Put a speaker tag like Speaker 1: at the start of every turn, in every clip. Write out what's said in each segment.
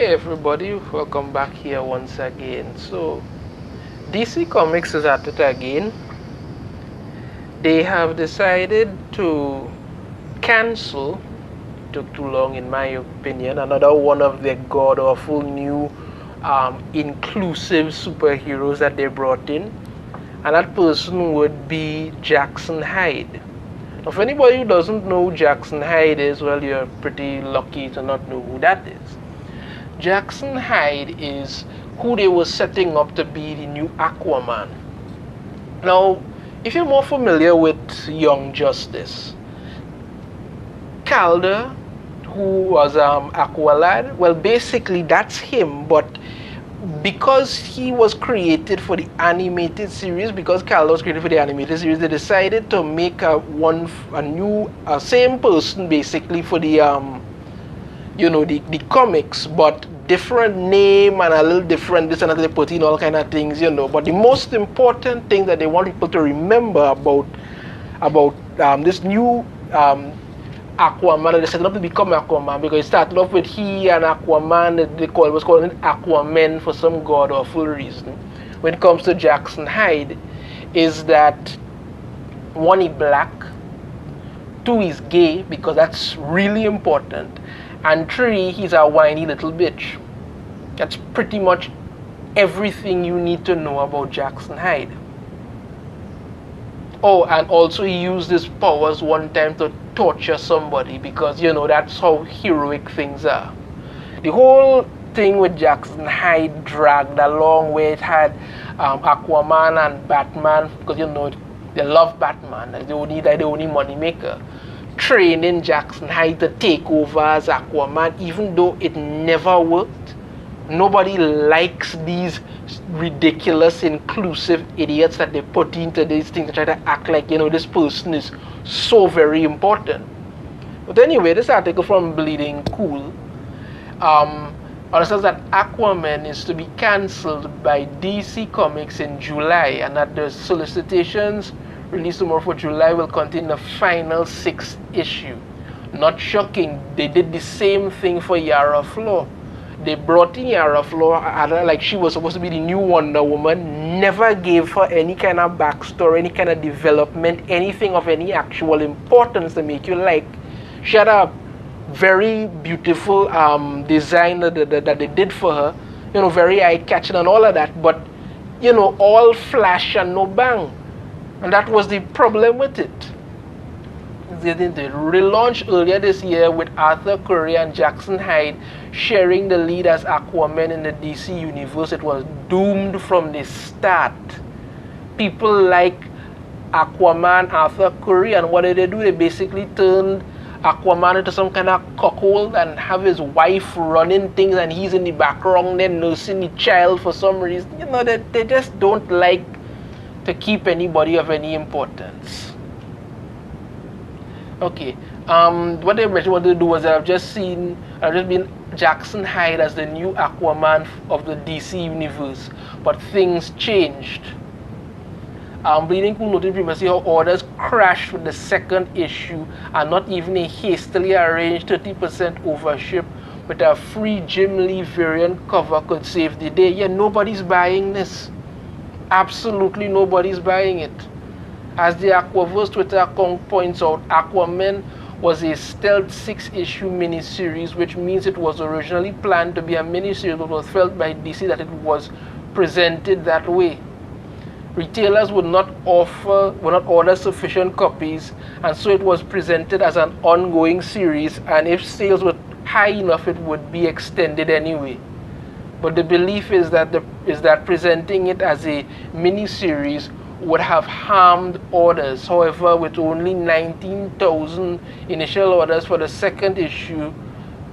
Speaker 1: Hey everybody, welcome back here once again. So, DC Comics is at it again. They have decided to cancel, took too long in my opinion, another one of their god awful new inclusive superheroes that they brought in. And that person would be Jackson Hyde. Now, for anybody who doesn't know who Jackson Hyde is, well, you're pretty lucky to not know who that is. Jackson Hyde is who they were setting up to be the new Aquaman. Now, if you're more familiar with Young Justice, Calder, who was Aqualad, well, basically that's him, but because he was created for the animated series, because Calder was created for the animated series, they decided to make a new same person basically for the the comics, but different name and a little different this and that. They put in all kind of things, but the most important thing that they want people to remember about this new Aquaman, they set up to become Aquaman, because it started off with he and Aquaman. They was calling it Aquamen for some god awful reason. When it comes to Jackson Hyde, is that one, he's black, two, he's gay, because that's really important, and three, he's a whiny little bitch. That's pretty much everything you need to know about Jackson Hyde. Oh, and also he used his powers one time to torture somebody, because that's how heroic things are. The whole thing with Jackson Hyde dragged along, where it had Aquaman and Batman, because they love Batman, that's the only money maker, training Jackson Hyde to take over as Aquaman, even though it never worked. Nobody likes these ridiculous inclusive idiots that they put into these things to try to act like this person is so very important. But anyway, this article from Bleeding Cool understands that Aquaman is to be cancelled by DC Comics in July, and that the solicitations released tomorrow for July will contain the final 6th issue. Not shocking, they did the same thing for Yara Flor. They brought in Yara Flor, like she was supposed to be the new Wonder Woman, never gave her any kind of backstory, any kind of development, anything of any actual importance to make you like. She had a very beautiful design that they did for her, very eye-catching and all of that, but, all flash and no bang. And that was the problem with it. They relaunched earlier this year with Arthur Curry and Jackson Hyde sharing the lead as Aquaman in the DC universe. It was doomed from the start. People like Aquaman, Arthur Curry, and what did they do? They basically turned Aquaman into some kind of cuckold and have his wife running things, and he's in the background then nursing the child for some reason. They just don't like to keep anybody of any importance. Okay, what they wanted to do was I've just been Jackson Hyde as the new Aquaman of the DC universe, but things changed. Bleeding Cool noted previously how orders crashed with the second issue, and not even a hastily arranged 30% overship with a free Jim Lee variant cover could save the day. Yeah, nobody's buying this. Absolutely nobody's buying it. As the Aquaverse Twitter account points out, Aquaman was a stealth 6-issue miniseries, which means it was originally planned to be a miniseries, but was felt by DC that it was presented that way. Retailers would not order sufficient copies, and so it was presented as an ongoing series, and if sales were high enough, it would be extended anyway. But the belief is that presenting it as a miniseries would have harmed orders. However, with only 19,000 initial orders for the second issue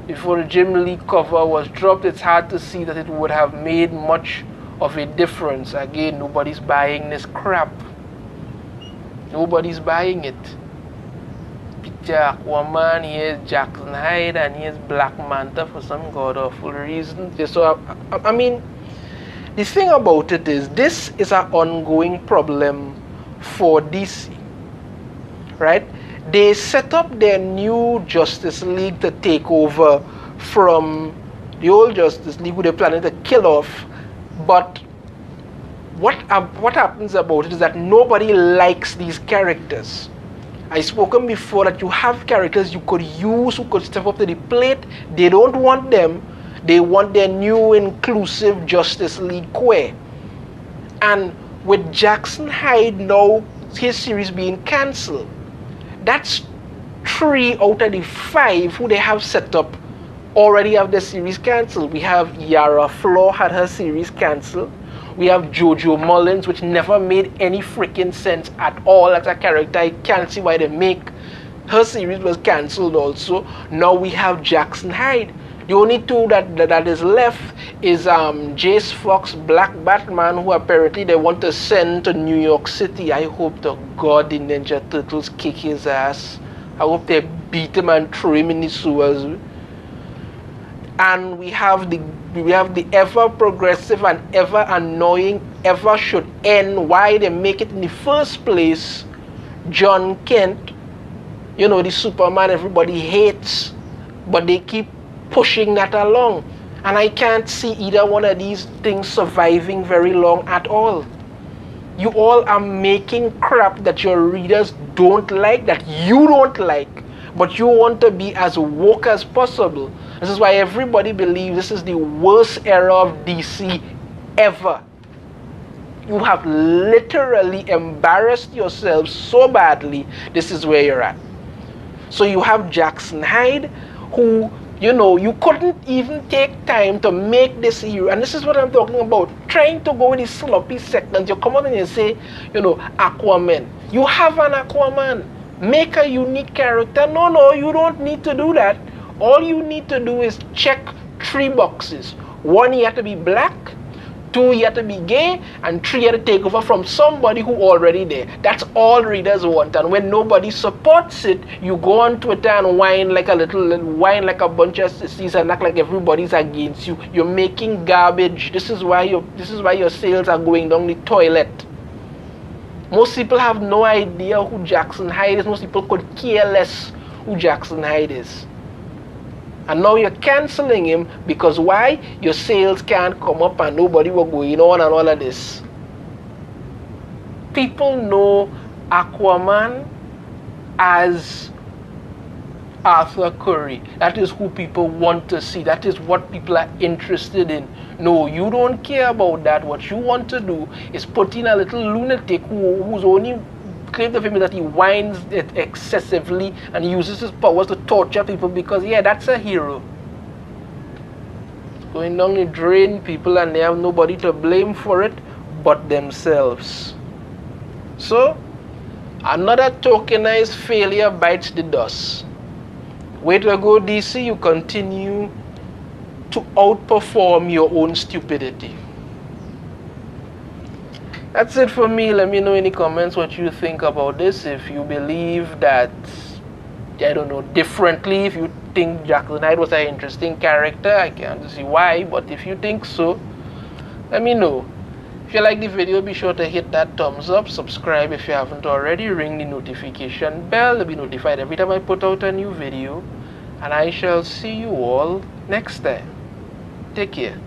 Speaker 1: before the Jim Lee cover was dropped, it's hard to see that it would have made much of a difference. Again, nobody's buying this crap. Nobody's buying it. Picture Aquaman, here's Jackson Hyde, and here's Black Manta for some god awful reason. So I mean, the thing about it is, this is an ongoing problem for DC, right? They set up their new Justice League to take over from the whole Justice League who they're planning to kill off. But what happens about it is that nobody likes these characters. I spoken before that you have characters you could use who could step up to the plate. They don't want them. They want their new inclusive Justice League queer. And with Jackson Hyde now, his series being cancelled, that's 3 out of the 5 who they have set up already have their series cancelled. We have Yara Flor had her series cancelled. We have JoJo Mullein, which never made any freaking sense at all as a character. I can't see why they make her series was cancelled also. Now we have Jackson Hyde. The only 2 that is left is Jace Fox, Black Batman, who apparently they want to send to New York City. I hope to God the Ninja Turtles kick his ass. I hope they beat him and throw him in the sewers. And we have the ever progressive and ever annoying, ever should end, why they make it in the first place, Jon Kent. You know, the Superman everybody hates, but they keep pushing that along. And I can't see either one of these things surviving very long at all. You all are making crap that your readers don't like, that you don't like, but you want to be as woke as possible. This is why everybody believes this is the worst era of DC ever. You have literally embarrassed yourselves so badly. This is where you're at. So you have Jackson Hyde, who, you know, you couldn't even take time to make this hero. And this is what I'm talking about. Trying to go with these sloppy segments. You come out and you say, you know, Aquaman. You have an Aquaman. Make a unique character. No, you don't need to do that. All you need to do is check 3 boxes. 1, you have to be black. 2, you have to be gay. And 3, you have to take over from somebody who already there. That's all readers want. And when nobody supports it, you go on Twitter and whine like a bunch of sissies and act like everybody's against you. You're making garbage. This is why your sales are going down the toilet. Most people have no idea who Jackson Hyde is. Most people could care less who Jackson Hyde is. And now you're cancelling him because why? Your sales can't come up and nobody will going on and all of this. People know Aquaman as Arthur Curry. That is who people want to see. That is what people are interested in. No, you don't care about that. What you want to do is put in a little lunatic whose only claim to fame is that he whines it excessively and uses his powers to torture people because, yeah, that's a hero. Going down the drain, people, and they have nobody to blame for it but themselves. So, another tokenized failure bites the dust. Way to go, DC. You continue to outperform your own stupidity. That's it for me. Let me know in the comments what you think about this. If you believe that, I don't know, differently. If you think Jackson Hyde was an interesting character, I can't see why. But if you think so, let me know. If you like the video, be sure to hit that thumbs up. Subscribe if you haven't already. Ring the notification bell to be notified every time I put out a new video. And I shall see you all next time. Take care.